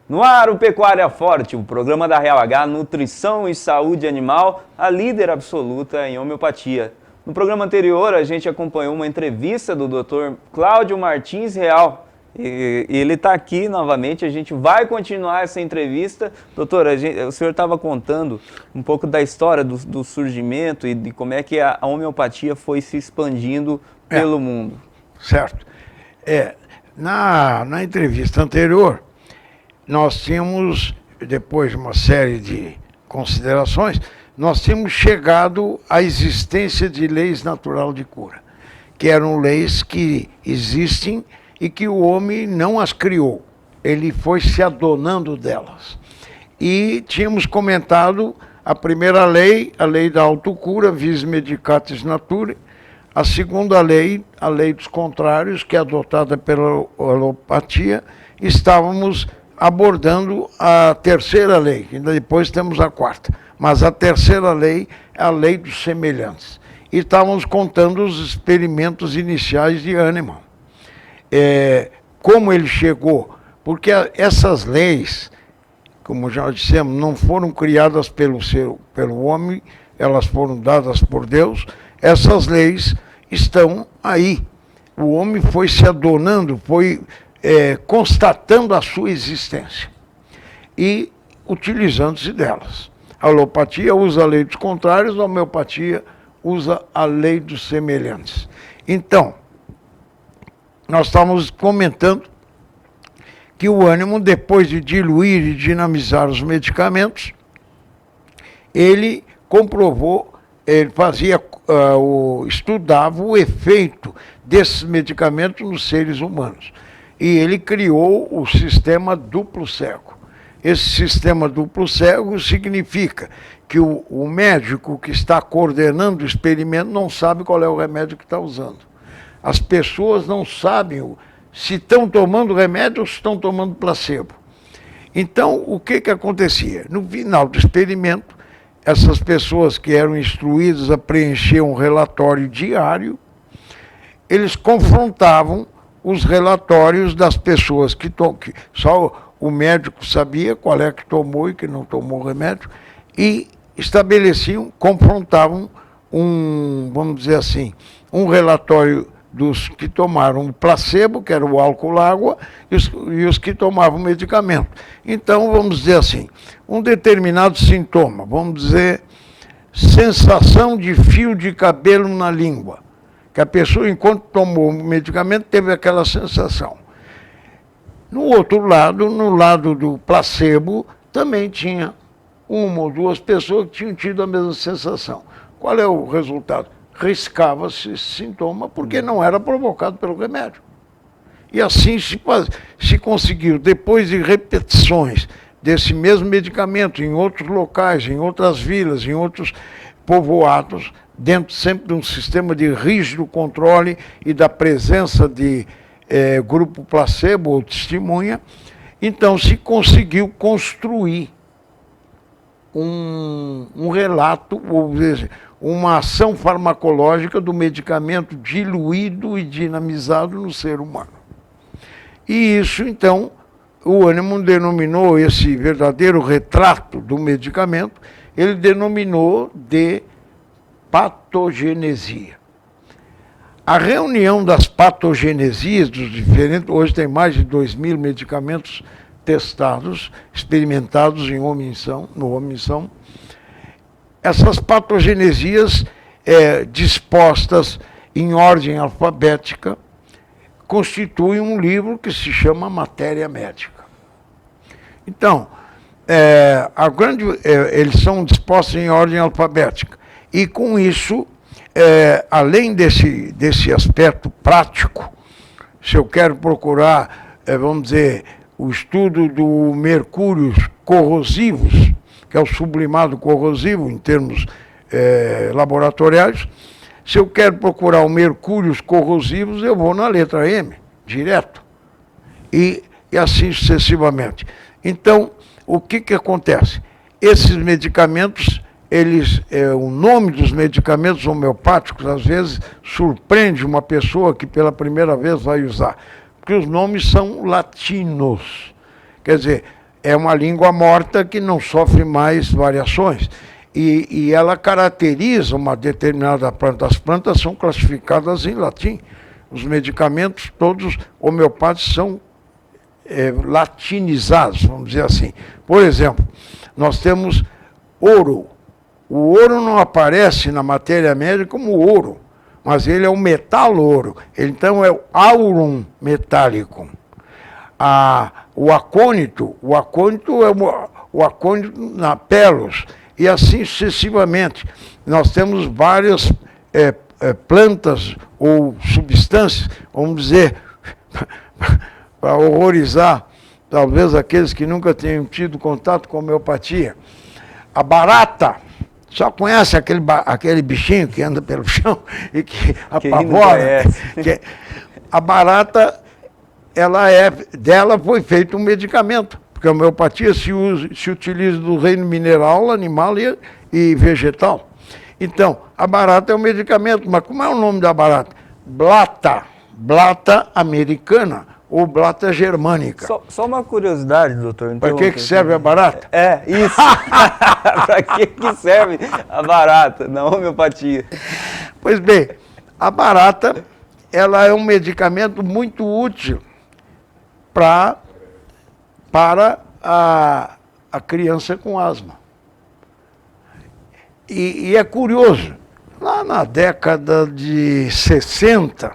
No ar, o Pecuária Forte, o programa da Real H Nutrição e Saúde Animal, a líder absoluta em homeopatia. No programa anterior, a gente acompanhou uma entrevista do Dr. Cláudio Martins Real. E ele está aqui novamente, a gente vai continuar essa entrevista. Doutor, o senhor estava contando um pouco da história do surgimento e de como é que a homeopatia foi se expandindo pelo mundo. Certo. Na entrevista anterior, nós tínhamos, depois de uma série de considerações, nós tínhamos chegado à existência de leis natural de cura, que eram leis que existem e que o homem não as criou, ele foi se adonando delas. E tínhamos comentado a primeira lei, a lei da autocura, vis medicatis naturae, a segunda lei, a lei dos contrários, que é adotada pela alopatia. Estávamos abordando a terceira lei, ainda depois temos a quarta, mas a terceira lei é a lei dos semelhantes. E estávamos contando os experimentos iniciais de Hahnemann. Como ele chegou, porque essas leis, como já dissemos, não foram criadas pelo homem, elas foram dadas por Deus. Essas leis estão aí. O homem foi se adonando, foi constatando a sua existência e utilizando-se delas. A alopatia usa a lei dos contrários, a homeopatia usa a lei dos semelhantes. Então, nós estávamos comentando que o Hahnemann, depois de diluir e dinamizar os medicamentos, ele comprovou, ele estudava o efeito desses medicamentos nos seres humanos. E ele criou o sistema duplo cego. Esse sistema duplo cego significa que o médico que está coordenando o experimento não sabe qual é o remédio que está usando. As pessoas não sabem se estão tomando remédio ou se estão tomando placebo. Então, o que acontecia? No final do experimento, essas pessoas que eram instruídas a preencher um relatório diário, eles confrontavam os relatórios das pessoas que só o médico sabia qual é que tomou e que não tomou o remédio, e estabeleciam, confrontavam vamos dizer assim, um relatório dos que tomaram o placebo, que era o álcool-água, e os que tomavam o medicamento. Então, vamos dizer assim, um determinado sintoma, vamos dizer, sensação de fio de cabelo na língua, que a pessoa, enquanto tomou o medicamento, teve aquela sensação. No outro lado, no lado do placebo, também tinha uma ou duas pessoas que tinham tido a mesma sensação. Qual é o resultado? Riscava-se esse sintoma porque não era provocado pelo remédio. E assim se conseguiu, depois de repetições desse mesmo medicamento em outros locais, em outras vilas, em outros povoados, dentro sempre de um sistema de rígido controle e da presença de grupo placebo ou testemunha, então se conseguiu construir um relato, ou seja, uma ação farmacológica do medicamento diluído e dinamizado no ser humano. E isso, então, o Hahnemann denominou esse verdadeiro retrato do medicamento, ele denominou de patogenesia. A reunião das patogenesias dos diferentes, hoje tem mais de 2.000 medicamentos testados, experimentados no homem-são. Essas patogenesias dispostas em ordem alfabética constituem um livro que se chama Matéria Médica. Então, eles são dispostos em ordem alfabética. E com isso, além desse aspecto prático, se eu quero procurar, vamos dizer, o estudo do mercúrios corrosivos, que é o sublimado corrosivo em termos laboratoriais, se eu quero procurar o mercúrios corrosivos, eu vou na letra M, direto, e assim sucessivamente. Então, o que acontece? Esses medicamentos, o nome dos medicamentos homeopáticos, às vezes, surpreende uma pessoa que pela primeira vez vai usar, porque os nomes são latinos. Quer dizer, é uma língua morta que não sofre mais variações. E ela caracteriza uma determinada planta. As plantas são classificadas em latim. Os medicamentos todos homeopáticos são latinizados, vamos dizer assim. Por exemplo, nós temos ouro. O ouro não aparece na matéria médica como ouro, mas ele é o metal ouro. Então é o aurum metálico. O acônito é o acônito na pelos, e assim sucessivamente. Nós temos várias plantas ou substâncias, vamos dizer, para horrorizar talvez aqueles que nunca tenham tido contato com homeopatia. A barata, só conhece aquele bichinho que anda pelo chão e que apavora. A barata, dela foi feito um medicamento, porque a homeopatia se utiliza do reino mineral, animal e vegetal. Então, a barata é um medicamento, mas como é o nome da barata? Blata americana ou blata germânica. Só uma curiosidade, doutor. Para que serve a barata? Isso. Para que serve a barata na homeopatia? Pois bem, a barata, ela é um medicamento muito útil para a criança com asma. E é curioso, lá na década de 60,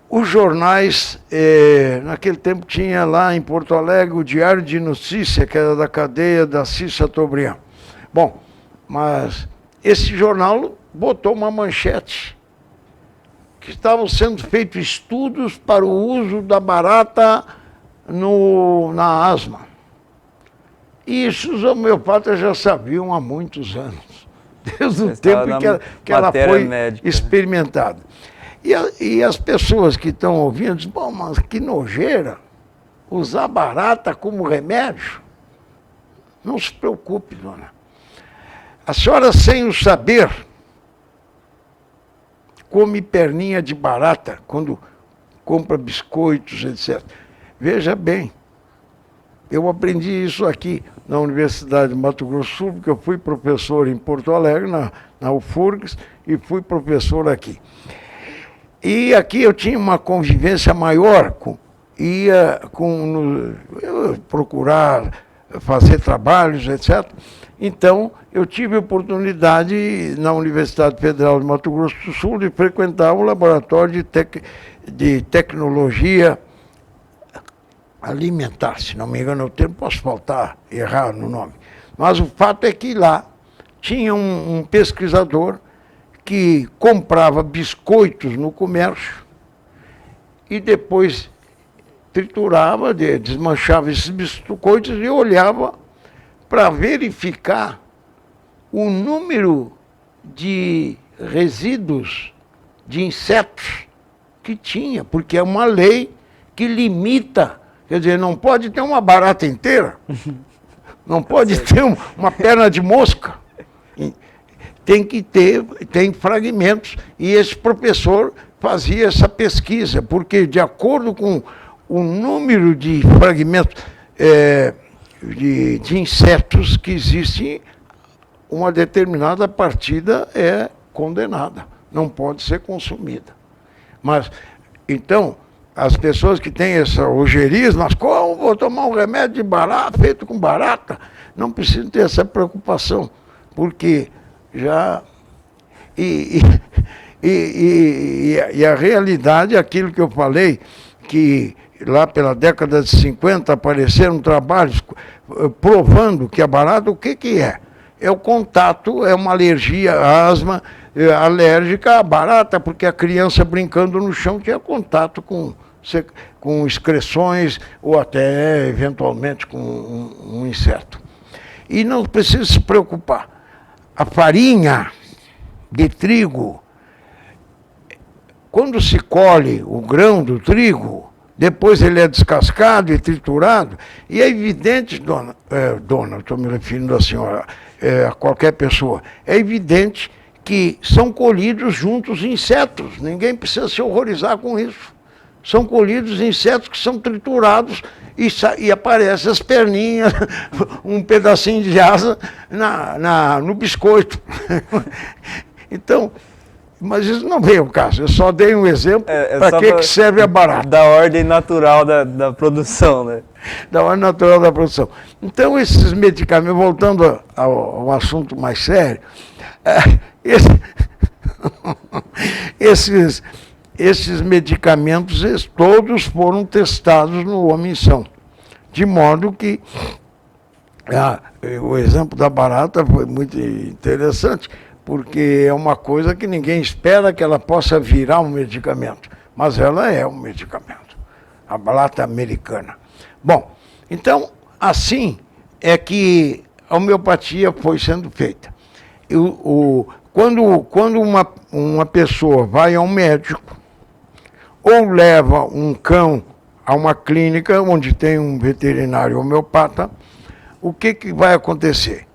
os jornais, naquele tempo tinha lá em Porto Alegre o Diário de Notícia, que era da cadeia da Assis Chateaubriand. Bom, mas esse jornal botou uma manchete, que estavam sendo feitos estudos para o uso da barata na asma. E isso os homeopatas já sabiam há muitos anos, desde o tempo que ela foi médica, experimentada. E as pessoas que estão ouvindo dizem, bom, mas que nojeira, usar barata como remédio? Não se preocupe, dona. A senhora, sem o saber, come perninha de barata quando compra biscoitos, etc. Veja bem, eu aprendi isso aqui na Universidade de Mato Grosso do Sul, porque eu fui professor em Porto Alegre, na UFURGS, e fui professor aqui. E aqui eu tinha uma convivência maior, ia procurar fazer trabalhos, etc. Então, eu tive a oportunidade, na Universidade Federal de Mato Grosso do Sul, de frequentar um laboratório de tecnologia alimentar, se não me engano o termo, posso errar no nome. Mas o fato é que lá tinha um pesquisador que comprava biscoitos no comércio e depois triturava, desmanchava esses biscoitos e olhava para verificar o número de resíduos de insetos que tinha, porque é uma lei que limita. Quer dizer, não pode ter uma barata inteira, não pode ter uma perna de mosca. Tem fragmentos. E esse professor fazia essa pesquisa, porque de acordo com o número de fragmentos de insetos que existem, uma determinada partida é condenada, não pode ser consumida. Mas, então, as pessoas que têm essa ojeriza, mas como vou tomar um remédio de barata, feito com barata? Não precisam ter essa preocupação, porque já... E a realidade é aquilo que eu falei, que lá pela década de 50 apareceram trabalhos provando que a barata, o que é? É o contato, é uma alergia, asma, alérgica à barata, porque a criança brincando no chão tinha contato com excreções ou até, eventualmente, com um inseto. E não precisa se preocupar. A farinha de trigo, quando se colhe o grão do trigo, depois ele é descascado e triturado, e é evidente, dona, estou me referindo à senhora, a qualquer pessoa, é evidente que são colhidos juntos insetos, ninguém precisa se horrorizar com isso. são colhidos insetos que são triturados e aparecem as perninhas, um pedacinho de asa no biscoito. Então, mas isso não veio ao caso, eu só dei um exemplo para que serve a barata. Da ordem natural da produção, né? Da ordem natural da produção. Então, esses medicamentos, voltando ao assunto mais sério, esses medicamentos, todos foram testados no homem-são. De modo que, o exemplo da barata foi muito interessante, porque é uma coisa que ninguém espera que ela possa virar um medicamento, mas ela é um medicamento, a barata americana. Bom, então, assim é que a homeopatia foi sendo feita. Quando uma pessoa vai ao médico, ou leva um cão a uma clínica onde tem um veterinário homeopata, o que vai acontecer?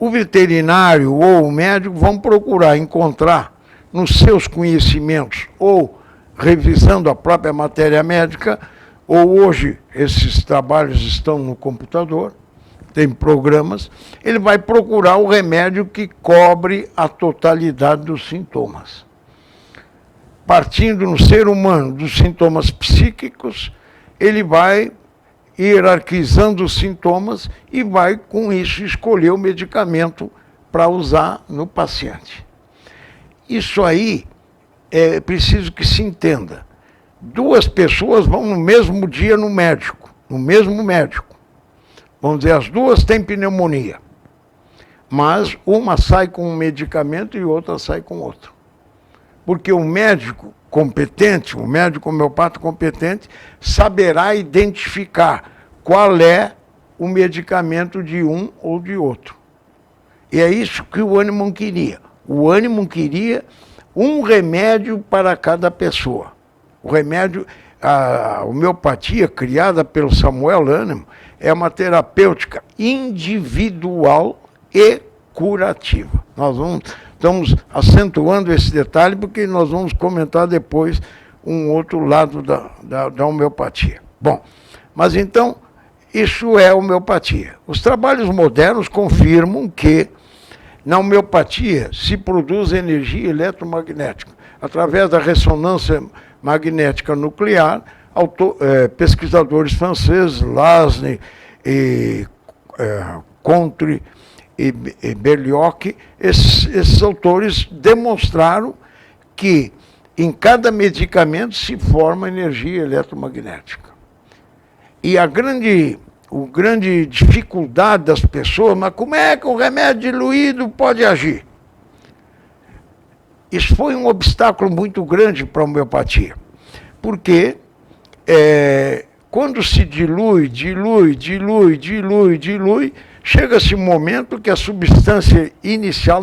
O veterinário ou o médico vão procurar encontrar nos seus conhecimentos, ou revisando a própria matéria médica, ou hoje esses trabalhos estão no computador, tem programas, ele vai procurar o remédio que cobre a totalidade dos sintomas. Partindo no ser humano dos sintomas psíquicos, ele vai hierarquizando os sintomas e vai, com isso, escolher o medicamento para usar no paciente. Isso aí é preciso que se entenda. Duas pessoas vão no mesmo dia no médico, no mesmo médico. Vamos dizer, as duas têm pneumonia, mas uma sai com um medicamento e outra sai com outro. Porque o médico competente, o médico homeopata competente, saberá identificar qual é o medicamento de um ou de outro. E é isso que o Hahnemann queria. O Hahnemann queria um remédio para cada pessoa. O remédio, a homeopatia criada pelo Samuel Hahnemann é uma terapêutica individual e curativa. Estamos acentuando esse detalhe porque nós vamos comentar depois um outro lado da homeopatia. Bom, mas então, isso é homeopatia. Os trabalhos modernos confirmam que na homeopatia se produz energia eletromagnética. Através da ressonância magnética nuclear, pesquisadores franceses, Lasny e Contre e Berlioch, esses autores demonstraram que em cada medicamento se forma energia eletromagnética. E a grande dificuldade das pessoas, mas como é que o remédio diluído pode agir? Isso foi um obstáculo muito grande para a homeopatia, porque quando se dilui, chega-se um momento que a substância inicial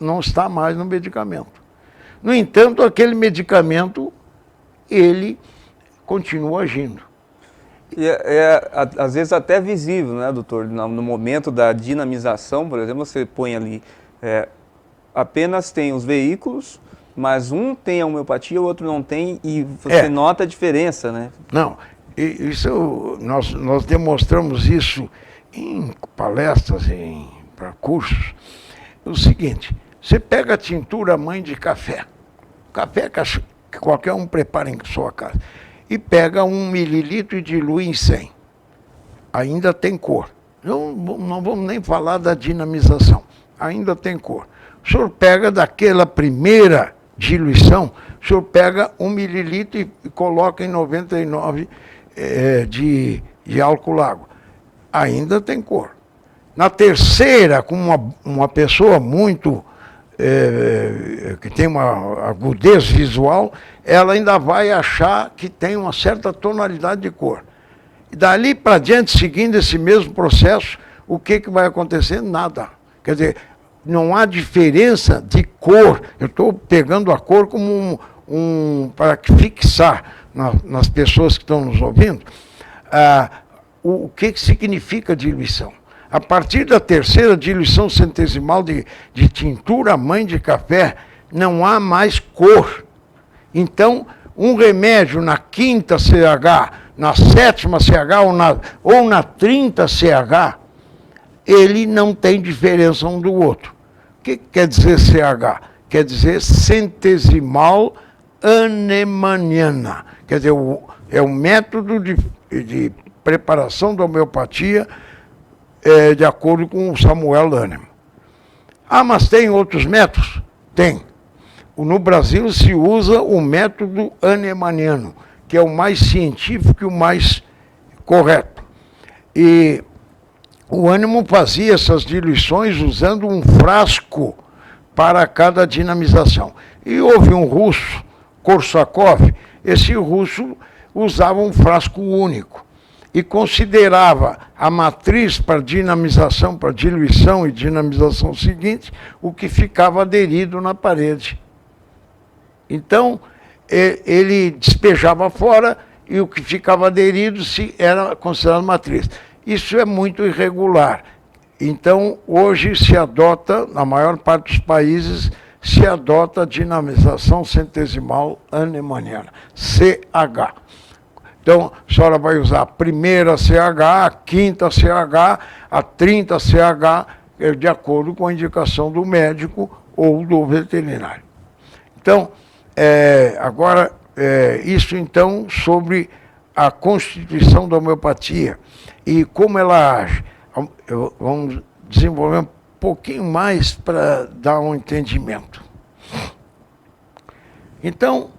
não está mais no medicamento. No entanto, aquele medicamento, ele continua agindo. E às vezes até visível, né, doutor? No momento da dinamização, por exemplo, você põe ali, apenas tem os veículos, mas um tem a homeopatia, o outro não tem, e você nota a diferença, né? Não, nós demonstramos isso em palestras, para cursos. O seguinte, você pega a tintura mãe de café que qualquer um prepara em sua casa, e pega 1 mililitro e dilui em 100. Ainda tem cor. Não vamos nem falar da dinamização. Ainda tem cor. O senhor pega daquela primeira diluição, o senhor pega 1 mililitro e coloca em 99 de álcool água. Ainda tem cor. Na terceira, com uma pessoa muito que tem uma agudez visual, ela ainda vai achar que tem uma certa tonalidade de cor. E dali para diante, seguindo esse mesmo processo, o que vai acontecer? Nada. Quer dizer, não há diferença de cor. Eu estou pegando a cor como para fixar nas pessoas que estão nos ouvindo, o que significa diluição. A partir da terceira diluição centesimal de tintura mãe de café, não há mais cor. Então, um remédio na 5ª CH, na 7ª CH ou na 30 CH, ele não tem diferença um do outro. O que quer dizer CH? Quer dizer centesimal hahnemanniana. Quer dizer, é o método de preparação da homeopatia de acordo com o Samuel Hahnemann. Ah, mas tem outros métodos? Tem. No Brasil se usa o método hahnemanniano, que é o mais científico e o mais correto. E o Hahnemann fazia essas diluições usando um frasco para cada dinamização. E houve um russo, Korsakov, esse russo usava um frasco único e considerava a matriz para dinamização, para diluição e dinamização seguinte, o que ficava aderido na parede. Então, ele despejava fora e o que ficava aderido era considerado matriz. Isso é muito irregular. Então, hoje se adota, na maior parte dos países, se adota a dinamização centesimal hahnemanniana, CH. Então, a senhora vai usar a 1ª CH, a 5ª CH, a 30 CH, de acordo com a indicação do médico ou do veterinário. Então, agora, isso então sobre a constituição da homeopatia e como ela age. Vamos desenvolver um pouquinho mais para dar um entendimento. Então,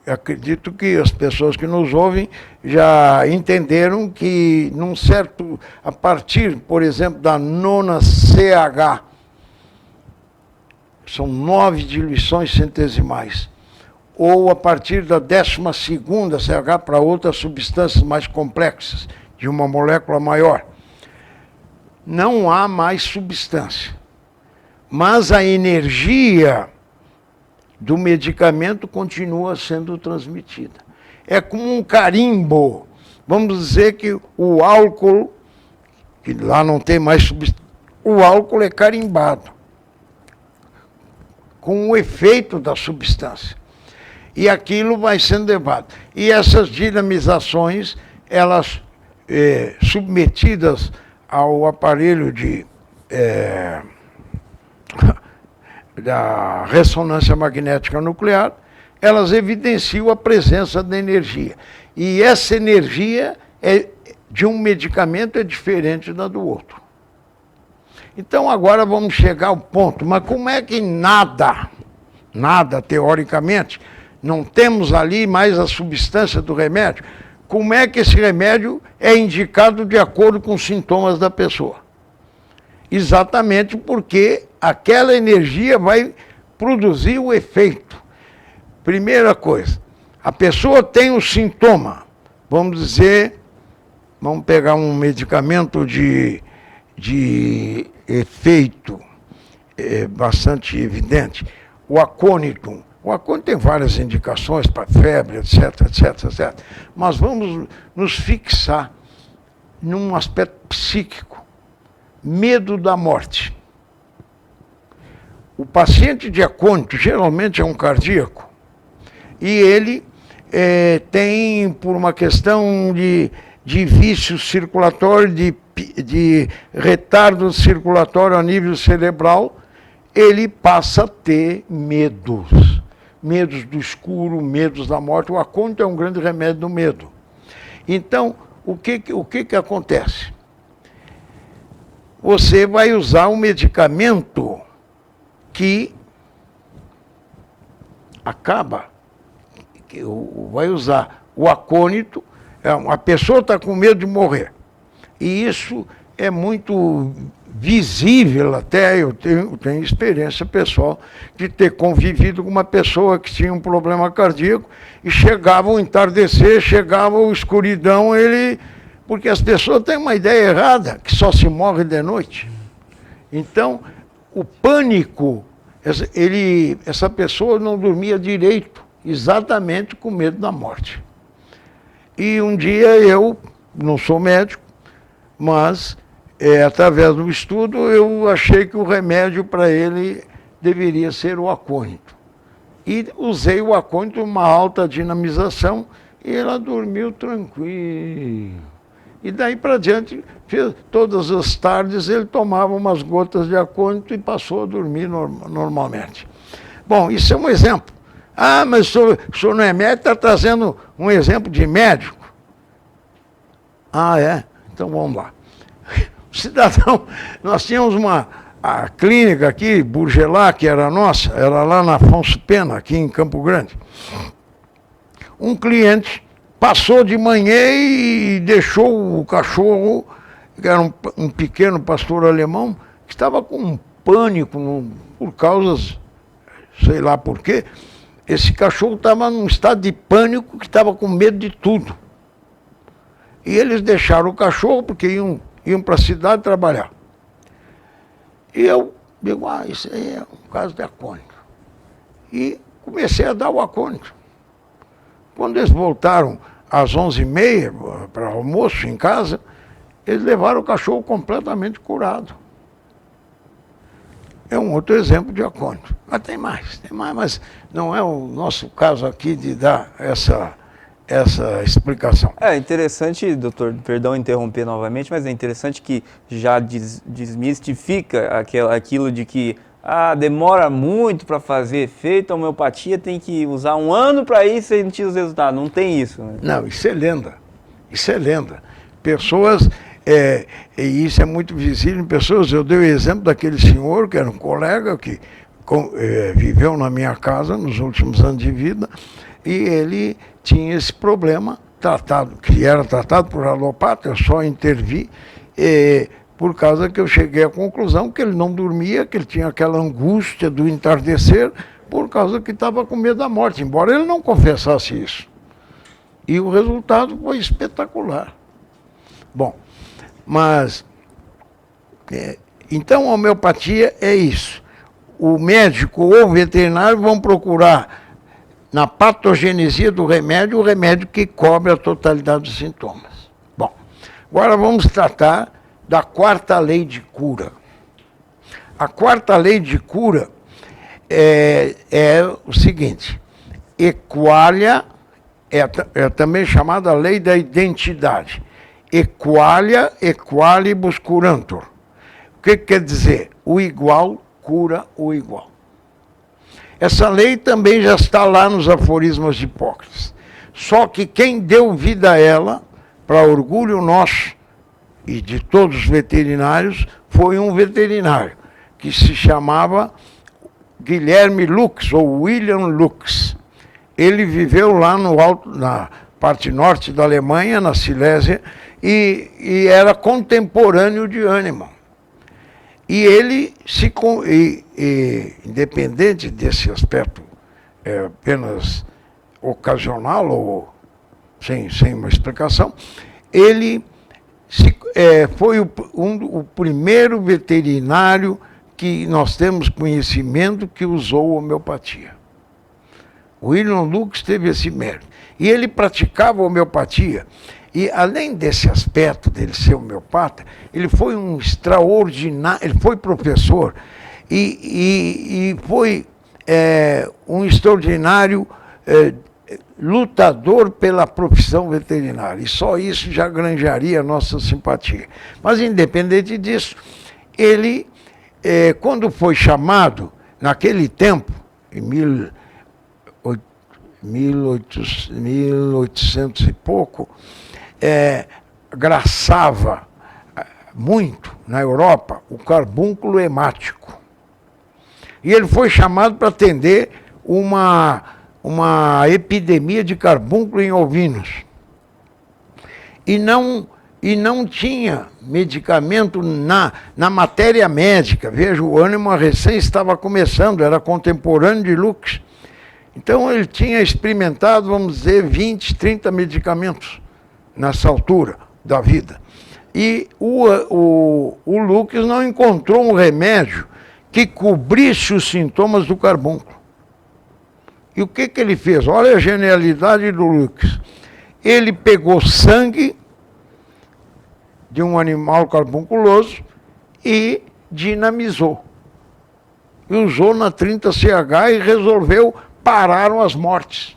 acredito que as pessoas que nos ouvem já entenderam que a partir, por exemplo, da 9ª CH, são 9 diluições centesimais, ou a partir da 12ª CH para outras substâncias mais complexas, de uma molécula maior, não há mais substância. Mas a energia do medicamento continua sendo transmitida. É como um carimbo. Vamos dizer que o álcool, que lá não tem mais substância, o álcool é carimbado com o efeito da substância. E aquilo vai sendo levado. E essas dinamizações, elas submetidas ao aparelho da ressonância magnética nuclear, elas evidenciam a presença da energia. E essa energia de um medicamento é diferente da do outro. Então agora vamos chegar ao ponto, mas como é que nada, teoricamente, não temos ali mais a substância do remédio, como é que esse remédio é indicado de acordo com os sintomas da pessoa? Exatamente porque aquela energia vai produzir o efeito. Primeira coisa, a pessoa tem o sintoma, vamos pegar um medicamento de efeito bastante evidente, o acônito. O acônito tem várias indicações para febre, etc. Mas vamos nos fixar num aspecto psíquico. Medo da morte. O paciente de acônito geralmente é um cardíaco e ele tem, por uma questão de vício circulatório, de retardo circulatório a nível cerebral, ele passa a ter medos do escuro, medos da morte. O acônito é um grande remédio do medo. Então, o que acontece? Você vai usar um medicamento que vai usar o acônito, a pessoa está com medo de morrer. E isso é muito visível até, eu tenho experiência pessoal de ter convivido com uma pessoa que tinha um problema cardíaco e chegava o entardecer, chegava a escuridão, porque as pessoas têm uma ideia errada, que só se morre de noite. Então, o pânico, essa pessoa não dormia direito, exatamente com medo da morte. E um dia eu, não sou médico, mas através do estudo eu achei que o remédio para ele deveria ser o acônito. E usei o acônito, uma alta dinamização, e ela dormiu tranquilo. E daí para diante, todas as tardes ele tomava umas gotas de acônito e passou a dormir normalmente. Bom, isso é um exemplo. Ah, mas o senhor não é médico, está trazendo um exemplo de médico. Ah, é? Então vamos lá. Cidadão, nós tínhamos a clínica aqui, Burgelá, que era nossa, era lá na Afonso Pena, aqui em Campo Grande. Um cliente passou de manhã e deixou o cachorro, que era um pequeno pastor alemão, que estava com um pânico por causa, sei lá por quê. Esse cachorro estava num estado de pânico, que estava com medo de tudo. E eles deixaram o cachorro porque iam para a cidade trabalhar. E eu digo, isso aí é um caso de acônito. E comecei a dar o acônito. Quando eles voltaram às 11h30 para almoço em casa, eles levaram o cachorro completamente curado. É um outro exemplo de acônito. Mas tem mais, mas não é o nosso caso aqui de dar essa explicação. É interessante, doutor, perdão interromper novamente, mas é interessante que já desmistifica aquilo de que demora muito para fazer efeito, a homeopatia tem que usar 1 ano para ir sentir os resultados. Não tem isso, né? Não, isso é lenda. Isso é lenda. Pessoas, e isso é muito visível em pessoas, eu dei o exemplo daquele senhor, que era um colega que viveu na minha casa nos últimos anos de vida, e ele tinha esse problema tratado, que era tratado por alopata, eu só intervi, por causa que eu cheguei à conclusão que ele não dormia, que ele tinha aquela angústia do entardecer, por causa que estava com medo da morte, embora ele não confessasse isso. E o resultado foi espetacular. Bom, mas, então a homeopatia é isso. O médico ou o veterinário vão procurar na patogenesia do remédio, o remédio que cobre a totalidade dos sintomas. Bom, agora vamos tratar da 4ª lei de cura. A 4ª lei de cura é o seguinte: equalia, é também chamada lei da identidade. Equalia, equalibus curantur. O que quer dizer? O igual cura o igual. Essa lei também já está lá nos aforismos de Hipócrates. Só que quem deu vida a ela, para orgulho nosso e de todos os veterinários, foi um veterinário, que se chamava Guilherme Lux, ou William Lux. Ele viveu lá na parte norte da Alemanha, na Silésia, e era contemporâneo de Hahnemann. E ele, independente desse aspecto apenas ocasional ou sem uma explicação, ele foi o primeiro veterinário que nós temos conhecimento que usou homeopatia. William Lux teve esse mérito. E ele praticava homeopatia. E além desse aspecto dele ser homeopata, ele foi um extraordinário, ele foi professor e foi um extraordinário lutador pela profissão veterinária. E só isso já granjearia a nossa simpatia. Mas independente disso, ele, quando foi chamado, naquele tempo, em 1800 e pouco, graçava muito na Europa o carbúnculo hemático. E ele foi chamado para atender uma epidemia de carbúnculo em ovinos. E não tinha medicamento na matéria médica. Veja, o Hahnemann recém estava começando, era contemporâneo de Lux. Então ele tinha experimentado, vamos dizer, 20, 30 medicamentos nessa altura da vida. E o Lux não encontrou um remédio que cobrisse os sintomas do carbúnculo. E o que ele fez? Olha a genialidade do Lux. Ele pegou sangue de um animal carbunculoso e dinamizou. E usou na 30CH e resolveu pararam as mortes.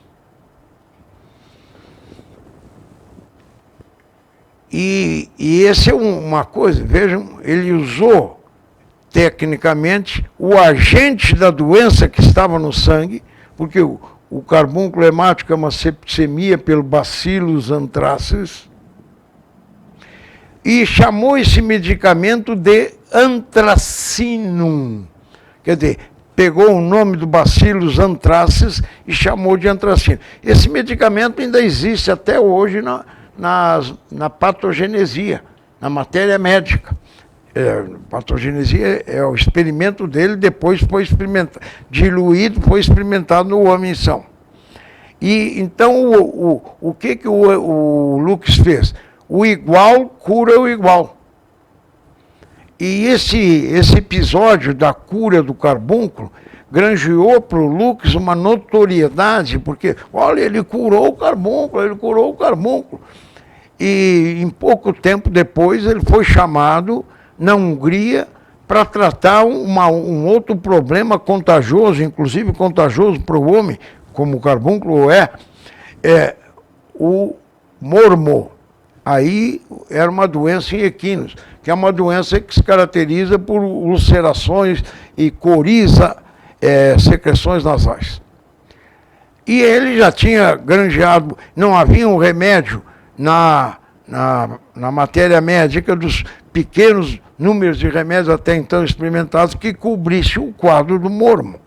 E esse é uma coisa, vejam, ele usou tecnicamente o agente da doença que estava no sangue, porque o carbúnculo hemático é uma septicemia pelo Bacillus anthracis, e chamou esse medicamento de antracinum. Quer dizer, pegou o nome do Bacillus anthracis e chamou de antracino. Esse medicamento ainda existe até hoje na patogenesia, na matéria médica. Patogenesia é o experimento dele, depois foi experimentado, diluído, foi experimentado no homem são. E então o que o Lux fez? O igual cura o igual. E esse episódio da cura do carbúnculo granjeou para o Lux uma notoriedade, porque, olha, ele curou o carbúnculo. E em pouco tempo depois ele foi chamado na Hungria para tratar um outro problema contagioso, inclusive contagioso para o homem, como o carbúnculo é o mormo. Aí era uma doença em equinos, que é uma doença que se caracteriza por ulcerações e coriza, secreções nasais. E ele já tinha granjeado, não havia um remédio na matéria médica dos pequenos números de remédios até então experimentados que cobrisse o quadro do mormo.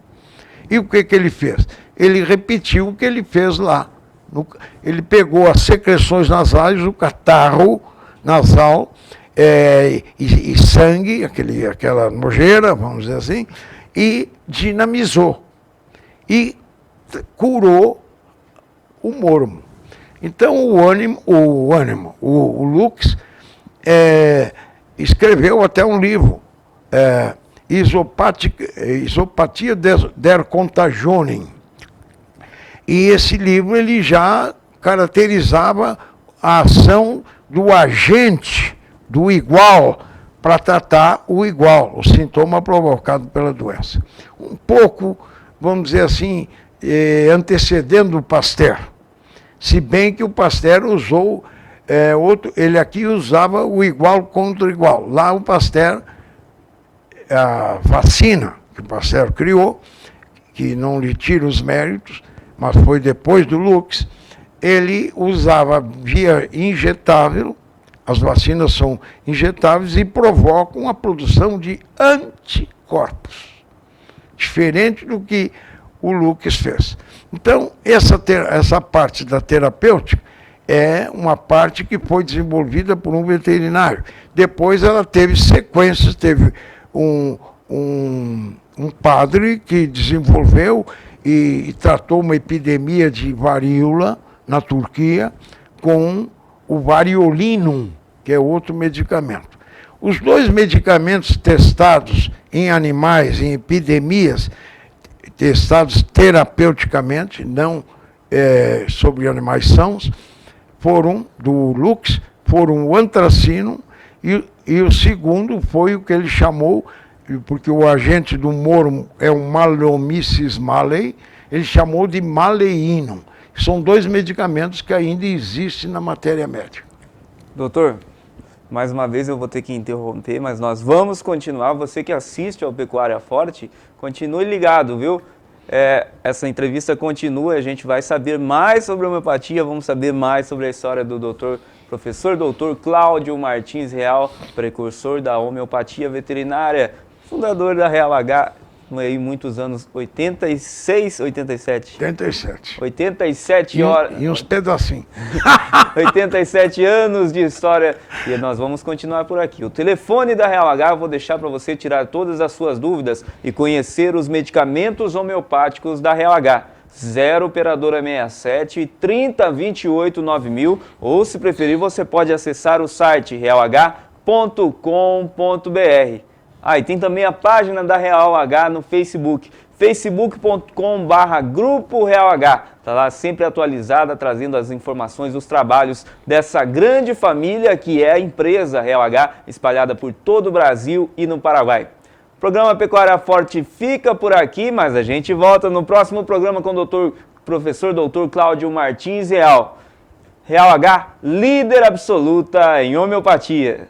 E o que ele fez? Ele repetiu o que ele fez lá. Ele pegou as secreções nasais, o catarro nasal e sangue, aquela nojeira, vamos dizer assim, e dinamizou. E curou o mormo. Então o Lux escreveu até um livro, Isopatia der Contagionem. E esse livro ele já caracterizava a ação do agente, do igual, para tratar o igual, o sintoma provocado pela doença. Um pouco, vamos dizer assim, antecedendo o Pasteur. Se bem que o Pasteur usou ele aqui usava o igual contra o igual. Lá o Pasteur, a vacina que o Pasteur criou, que não lhe tira os méritos, mas foi depois do Lux, ele usava via injetável, as vacinas são injetáveis e provocam a produção de anticorpos, diferente do que o Lux fez. Então, essa parte da terapêutica é uma parte que foi desenvolvida por um veterinário. Depois ela teve sequências, teve um padre que desenvolveu e tratou uma epidemia de varíola na Turquia com o variolinum, que é outro medicamento. Os dois medicamentos testados em animais, em epidemias, testados terapeuticamente, não sobre animais sãos, foram do Lux, foram o antracino e o segundo foi o que ele chamou, porque o agente do mormo é o Malomyces malei, ele chamou de maleinum. São dois medicamentos que ainda existem na matéria médica. Doutor, mais uma vez eu vou ter que interromper, mas nós vamos continuar. Você que assiste ao Pecuária Forte, continue ligado, viu? Essa entrevista continua, a gente vai saber mais sobre a homeopatia, vamos saber mais sobre a história do professor doutor Cláudio Martins Real, precursor da homeopatia veterinária, fundador da Real H, aí muitos anos, 86, 87? 87. 87 horas. E uns pedacinhos. 87 anos de história e nós vamos continuar por aqui. O telefone da Real H eu vou deixar para você tirar todas as suas dúvidas e conhecer os medicamentos homeopáticos da Real H. 0 operadora 67 30 28 9000 ou se preferir você pode acessar o site realh.com.br. E tem também a página da Real H no Facebook, facebook.com/Grupo Real H. Está lá sempre atualizada, trazendo as informações dos trabalhos dessa grande família que é a empresa Real H, espalhada por todo o Brasil e no Paraguai. O programa Pecuária Forte fica por aqui, mas a gente volta no próximo programa com o professor Dr. Cláudio Martins Real. Real H, líder absoluta em homeopatia.